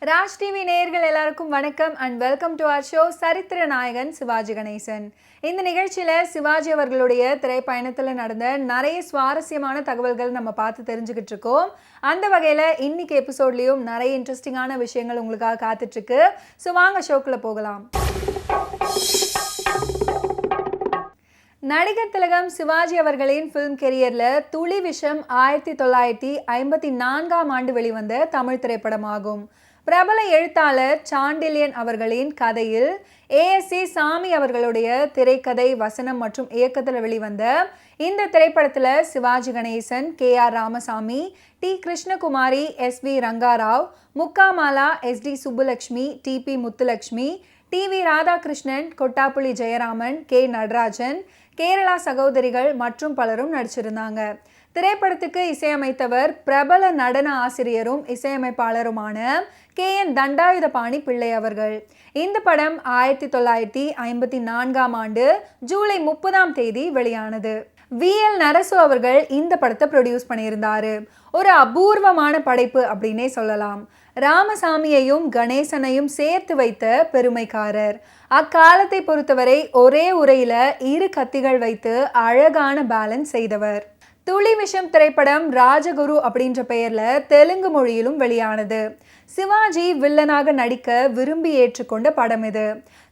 Raj TV நேயர்கள் எல்லாருக்கும் வணக்கம் and welcome to our show சரித்திர நாயகன் சிவாஜி கணேசன். இந்த நிகழ்ச்சியில் சிவாஜி அவர்களுடைய திரைப்பயணத்தில் நடந்த நிறைய சுவாரஸ்யமான தகவல்கள் நம்ம பார்த்து தெரிஞ்சுக்கிட்டு இருக்கோம். அந்த வகையில் இன்னைக்கு எபிசோட்லேயும் நிறைய இன்ட்ரெஸ்டிங்கான விஷயங்கள் உங்களுக்காக காத்துட்ருக்கு. ஸோ வாங்க ஷோக்குள்ளே போகலாம். நடிகர் திலகம் சிவாஜி அவர்களின் ஃபிலிம் கெரியரில் துளி விஷம் 1954 வெளிவந்த தமிழ் திரைப்படமாகும். பிரபல எழுத்தாளர் சாண்டில்யன் அவர்களின் கதையில் ஏஎஸ்சி சாமி அவர்களுடைய திரைக்கதை, வசனம் மற்றும் இயக்கத்தில் வெளிவந்த இந்த திரைப்படத்தில் Sivaji Ganesan, K R Ramasamy, T Krishnakumari, S V Rangarao, Mukkamala, S D Subbulakshmi, T P Muthulakshmi, T V Radhakrishnan, Kottapuli Jayaraman, K Natarajan, Kerala சகோதரிகள் மற்றும் பலரும் நடிச்சிருந்தாங்க. திரைப்படத்துக்கு இசையமைத்தவர் பிரபல நடன ஆசிரியரும் இசையமைப்பாளருமான KN தண்டாயுதபாணி பிள்ளை அவர்கள். இந்த படம் 1954 ஜூலை 30 வெளியானது. VL நரசு அவர்கள் இந்த படத்தை ப்ரொடியூஸ் பண்ணியிருந்தாரு. ஒரு அபூர்வமான படைப்பு அப்படின்னே சொல்லலாம். ராமசாமியையும் கணேசனையும் சேர்த்து வைத்த பெருமைக்காரர். அக்காலத்தை பொறுத்தவரை ஒரே உரையில 2 கத்திகள் வைத்து அழகான பேலன்ஸ் செய்தவர். துளி விஷம் திரைப்படம் ராஜகுரு அப்படின்ற பெயர்ல தெலுங்கு மொழியிலும் வெளியானது. சிவாஜி வில்லனாக நடிக்க விரும்பி ஏற்றுக்கொண்ட படம் இது.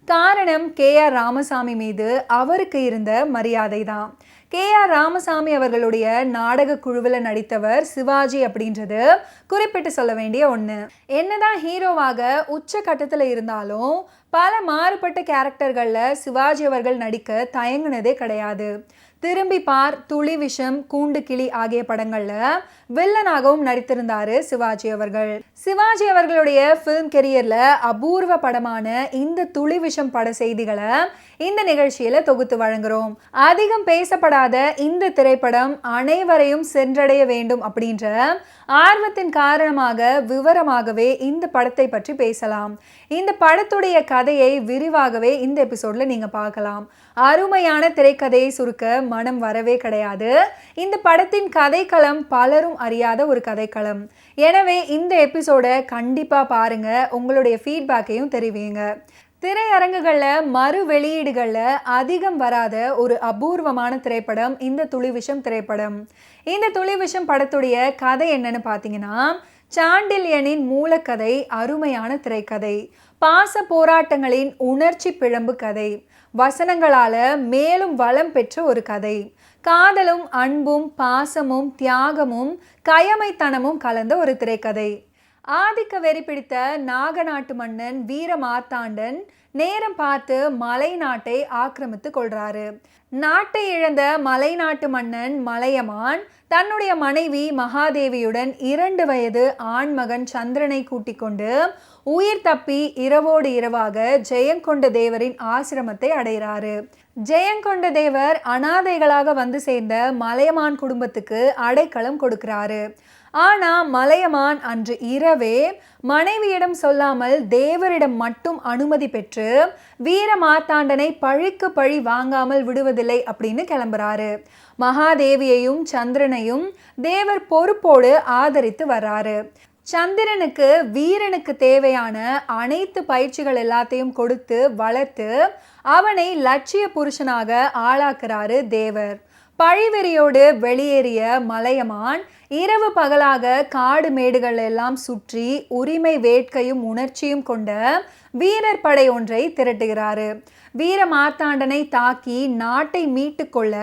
காரணம் KR ராமசாமி மீது அவருக்கு இருந்த மரியாதை தான். KR ராமசாமி அவர்களுடைய நாடக குழுவில் நடித்தவர் சிவாஜி அப்படின்றது குறிப்பிட்டு சொல்ல வேண்டிய ஒன்று. என்னதான் ஹீரோவாக உச்ச கட்டத்தில் இருந்தாலும் பல மாறுபட்ட கேரக்டர்களில் சிவாஜி அவர்கள் நடிக்க தயங்குனதே கிடையாது. திரும்பி பார், துளி விஷம், கூண்டு கிளி ஆகிய படங்களில் வில்லனாகவும் நடித்திருந்தாரு சிவாஜி அவர்கள். சிவாஜி அவர்களுடைய ஃபிலிம் கெரியரில் அபூர்வ படமான இந்த துளி விஷம் பட செய்திகளை இந்த நிகழ்ச்சியில் தொகுத்து வழங்குகிறோம். அதிகம் பேசப்படாத இந்த திரைப்படம் அனைவரையும் சென்றடைய வேண்டும் அப்படின்ற ஆர்வத்தின் காரணமாக விவரமாகவே இந்த படத்தை பற்றி பேசலாம். இந்த படத்துடைய கதையை விரிவாகவே இந்த எபிசோட்ல நீங்க பார்க்கலாம். அருமையான திரைக்கதையை சுருக்க மனம் வரவே கிடையாது. இந்த படத்தின் கதைக்களம் பலரும் அறியாத ஒரு கதைக்களம். எனவே இந்த எபிசோடை கண்டிப்பா பாருங்க, உங்களுடைய ஃபீட்பேக்கையும் தெரிவிங்க. திரையரங்குகளில் மறு வெளியீடுகளில் அதிகம் வராத ஒரு அபூர்வமான திரைப்படம் இந்த துளி விஷம் திரைப்படம். இந்த துளி விஷம் படத்துடைய கதை என்னன்னு பார்த்தீங்கன்னா, சாண்டில்யனின் மூலக்கதை அருமையான திரைக்கதை, பாச போராட்டங்களின் உணர்ச்சி பிழம்பு கதை, வசனங்களால மேலும் வளம் பெற்ற ஒரு கதை, காதலும் அன்பும் பாசமும் தியாகமும் கயமைத்தனமும் கலந்த ஒரு திரைக்கதை. ஆதிக்க வெறி பிடித்த நாகநாட்டு மன்னன் வீர மார்த்தாண்டன் நேரம் பார்த்து மலை நாட்டை ஆக்கிரமித்து கொள்றாரு. நாட்டை இழந்த மலை நாட்டு மன்னன் மலையமான் தன்னுடைய மனைவி மகாதேவியுடன் 2 வயது ஆண்மகன் சந்திரனை கூட்டிக் கொண்டு உயிர் தப்பி இரவோடு இரவாக ஜெயங்கொண்ட தேவரின் ஆசிரமத்தை அடைகிறாரு. ஜெயங்கொண்ட தேவர் அனாதைகளாக வந்து சேர்ந்த மலையமான் குடும்பத்துக்கு அடைக்கலம் கொடுக்கிறாரு. ஆனா மலையமான் அன்று இரவே மனைவியிடம் சொல்லாமல் தேவரிடம் மட்டும் அனுமதி பெற்று வீர மார்த்தாண்டனை பழிக்கு பழி வாங்காமல் விடுவதில்லை அப்படின்னு கிளம்புறாரு. மகாதேவியையும் சந்திரனையும் தேவர் பொறுப்போடு ஆதரித்து வர்றாரு. சந்திரனுக்கு வீரனுக்கு தேவையான அனைத்து பயிற்சிகள் எல்லாத்தையும் கொடுத்து வளர்த்து அவனை லட்சிய புருஷனாக ஆளாக்குறாரு தேவர். பழிவெறியோடு வெளியேறிய மலையமான் இரவு பகலாக காடு மேடுகள் எல்லாம் சுற்றி உரிமை வேட்கையும் உணர்ச்சியும் கொண்ட வீரர் படை ஒன்றை திரட்டுகிறாரு. வீர மார்த்தாண்டனை தாக்கி நாட்டை மீட்டு கொள்ள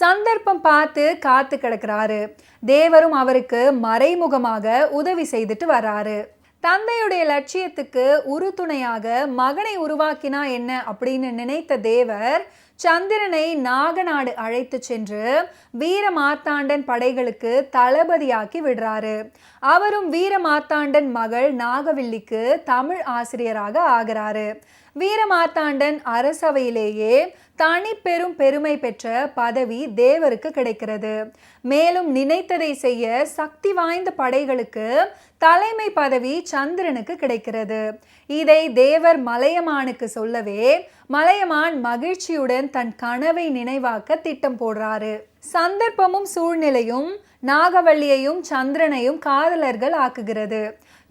சந்தர்ப்பம் பார்த்து காத்து கிடக்கிறாரு. தேவரும் அவருக்கு மறைமுகமாக உதவி செய்துட்டு வர்றாரு. தந்தையுடைய லட்சியத்துக்கு உறுதுணையாக மகனை உருவாக்கினா என்ன அப்படின்னு நினைத்த தேவர் சந்திரனை நாகநாடு அழைத்து சென்று வீர மார்த்தாண்டன் படைகளுக்கு தளபதியாக்கி விடுறாரு. அவரும் வீர மார்த்தாண்டன் மகள் நாகவில்லிக்கு தமிழ் ஆசிரியராக ஆகிறாரு. வீர மார்த்தாண்டன் அரசவையிலேயே தனி பெரும் பெருமை பெற்ற பதவி தேவருக்கு கிடைக்கிறது. மேலும் நினைத்ததை செய்ய சக்தி வாய்ந்த படைகளுக்கு தலைமை பதவி சந்திரனுக்கு கிடைக்கிறது. இதை தேவர் மலையமானுக்கு சொல்லவே மலையமான் மகிழ்ச்சியுடன் தன் கனவை நினைவாக்க திட்டம் போடுறாரு. சந்தர்ப்பமும் சூழ்நிலையும் நாகவல்லியையும் சந்திரனையும் காதலர்கள் ஆக்குகிறது.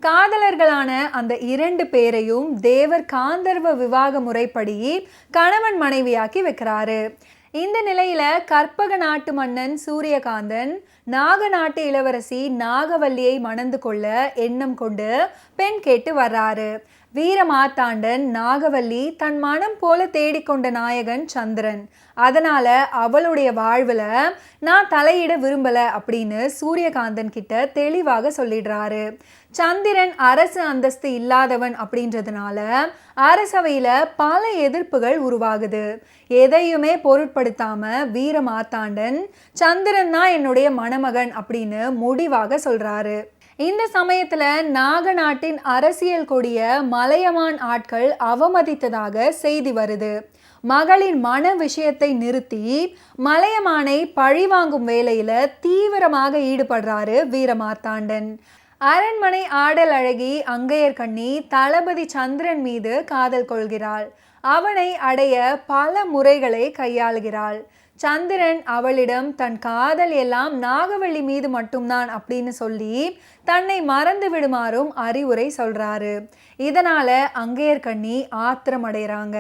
காதலர்களான அந்த 2 பேரையும் தேவர் காந்தர்வ விவாக முறைப்படி கணவன் மனைவியாக்கி வைக்கிறாரு. இந்த நிலையில கற்பக நாட்டு மன்னன் சூரியகாந்தன் நாக நாட்டு இளவரசி நாகவல்லியை மணந்து கொள்ள எண்ணம் கொண்டு பெண் கேட்டு வர்றாரு. வீரமார்த்தாண்டன் நாகவல்லி தன் மனம் போல தேடிக்கொண்ட நாயகன் சந்திரன். அதனால அவளுடைய வாழ்வுல நான் தலையிட விரும்பல அப்படின்னு சூரியகாந்தன் கிட்ட தெளிவாக சொல்லிடுறாரு. சந்திரன் அரசு அந்தஸ்து இல்லாதவன் அப்படின்றதுனால அரசவையில பல எதிர்ப்புகள் உருவாகுது. எதையுமே பொருட்படுத்தாம வீரமார்த்தாண்டன் சந்திரன் தான் என்னுடைய மணமகன் அப்படின்னு முடிவாக சொல்றாரு. இந்த சமயத்துல நாக நாட்டின் அரசியல் கொடிய மலையமான் ஆட்கள் அவமதித்ததாக செய்தி வருது. மகளின் மன விஷயத்தை நிறுத்தி மலையமானை பழிவாங்கும் வேலையில தீவிரமாக ஈடுபடுறாரு வீரமார்த்தாண்டன். அரண்மனை ஆடல் அழகி அங்கையர்கண்ணி தளபதி சந்திரன் மீது காதல் கொள்கிறாள். அவனை அடைய பல முறைகளை கையாளுகிறாள். சந்திரன் அவளிடம் தன் காதல் எல்லாம் நாகவல்லி மீது மட்டும்தான் அப்படின்னு சொல்லி தன்னை மறந்து விடுமாறும் அறிவுரை சொல்றாரு. இதனால அங்கையர்கண்ணி ஆத்திரம் அடைகிறாங்க.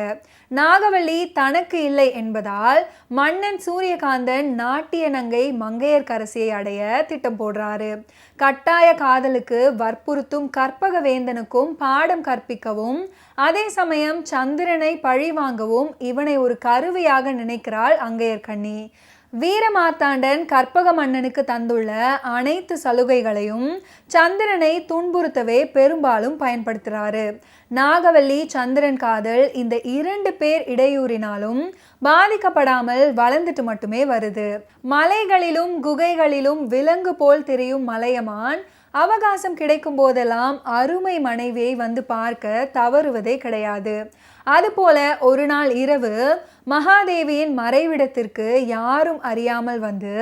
நாகவல்லி தனக்கு இல்லை என்பதால் மன்னன் சூரியகாந்தன் நாட்டிய நங்கை மங்கையர்க்கரசியை அடைய திட்டம் போடுறாரு. கட்டாய காதலுக்கு வற்புறுத்தும் கற்பக வேந்தனுக்கும் பாடம் கற்பிக்கவும் அதே சமயம் சந்திரனை பழி வாங்கவும் இவனை ஒரு கருவியாக நினைக்கிறாள் அங்கையர்கண்ணி. வீரமார்த்தாண்டன் கற்பக மன்னனுக்கு தந்துள்ள அனைத்து சலுகைகளையும் சந்திரனை துன்புறுத்தவே பெரும்பாலும் பயன்படுத்துகிறாரு. நாகவல்லி சந்திரன் காதல் இந்த 2 பேர் இடையூறினாலும் பாதிக்கப்படாமல் வளர்ந்துட்டு மட்டுமே வருது. மலைகளிலும் குகைகளிலும் விலங்கு போல் திரியும் மலையமான் அவகாசம் கிடைக்கும் போதெல்லாம் அருமை மனைவியை வந்து பார்க்க தவறுவதே கிடையாது. அதுபோல ஒரு நாள் இரவு மகாதேவியின் மறைவிடத்திற்கு யாரும் அறியாமல் வந்து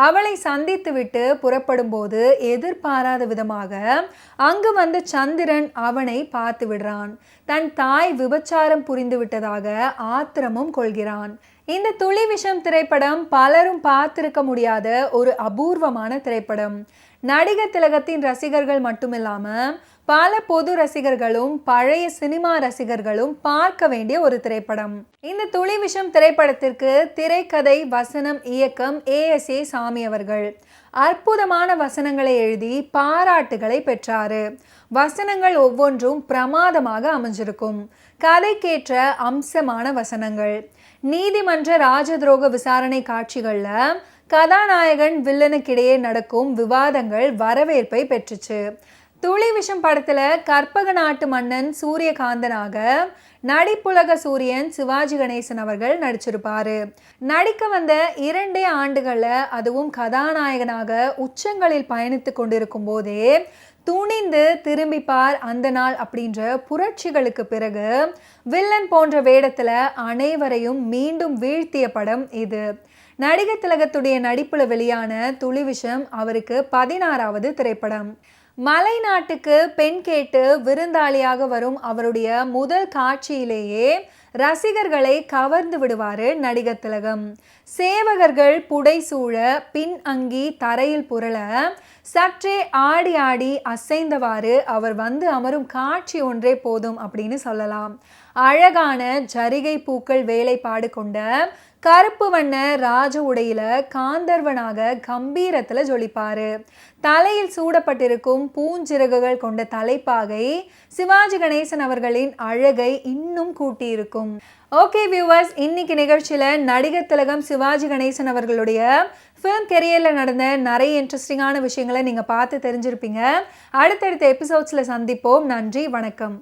அவளை சந்தித்து விட்டு புறப்படும் போது எதிர்பாராத விதமாக அங்கு வந்த சந்திரன் அவனை பார்த்து விடுறான். தன் தாய் விபச்சாரம் புரிந்து விட்டதாக ஆத்திரமும் கொள்கிறான். இந்த துளி விஷம் திரைப்படம் பலரும் பார்த்திருக்க முடியாத ஒரு அபூர்வமான திரைப்படம். நடிகர் திலகத்தின் ரசிகர்கள் மட்டுமில்லாம பல பொது ரசிகர்களும் பழைய சினிமா ரசிகர்களும் பார்க்க வேண்டிய ஒரு திரைப்படம். இந்த துளி விஷம் திரைப்படத்திற்கு திரைக்கதை, வசனம், இயக்கம் ASA சாமி அவர்கள். அற்புதமான வசனங்களை எழுதி பாராட்டுகளை பெற்றாரு. வசனங்கள் ஒவ்வொன்றும் பிரமாதமாக அமைஞ்சிருக்கும். கதைக்கேற்ற அம்சமான வசனங்கள். நீதிமன்ற ராஜதுரோக விசாரணை காட்சிகள்ல கதாநாயகன் வில்லனுக்கிடையே நடக்கும் விவாதங்கள் வரவேற்பை பெற்றுச்சு. துளி விஷம் படத்துல கற்பக நாட்டு மன்னன் சூரியகாந்தனாக நடிப்புலக சூரியன் சிவாஜி கணேசன் அவர்கள் நடிச்சிருப்பாரு. நடிக்க வந்த 2 ஆண்டுகள்ல அதுவும் கதாநாயகனாக உச்சங்களில் பயணித்து கொண்டிருக்கும் போதே துணிந்து திரும்பிப்பார் அந்த நாள் அப்படின்ற புரட்சிகளுக்கு பிறகு வில்லன் போன்ற வேடத்துல அனைவரையும் மீண்டும் வீழ்த்திய படம் இது. நடிகர் திலகத்துடைய நடிப்புல வெளியான துளி விஷம் அவருக்கு 16வது திரைப்படம். மலை நாட்டுக்கு பெண் கேட்டு விருந்தாளியாக வரும் அவருடைய முதல் காட்சியிலேயே ரசிகர்களை கவர்ந்து விடுவாரு நடிகர் திலகம். சேவகர்கள் புடைசூழ பின் அங்கி தரையில் புரள சற்றே ஆடி ஆடி அசைந்தவாறு அவர் வந்து அமரும் காட்சி ஒன்றே போதும் அப்படின்னு சொல்லலாம். அழகான ஜரிகை பூக்கள் வேலைப்பாடு கொண்ட கருப்பு வண்ண ராஜ உடையில காந்தர்வனாக கம்பீரத்துல ஜொலிப்பாரு. தலையில் சூடப்பட்டிருக்கும் பூஞ்சிறகுகள் கொண்ட தலைப்பாகை சிவாஜி கணேசன் அவர்களின் அழகை இன்னும் கூட்டியிருக்கும். ஓகே வியூவர்ஸ், இன்னைக்கு நிகழ்ச்சியில நடிகர் திலகம் சிவாஜி கணேசன் அவர்களுடைய ஃபிலிம் கெரியர்ல நடந்த நிறைய இன்ட்ரெஸ்டிங்கான விஷயங்களை நீங்க பார்த்து தெரிஞ்சிருப்பீங்க. அடுத்தடுத்த எபிசோட்ஸ்ல சந்திப்போம். நன்றி, வணக்கம்.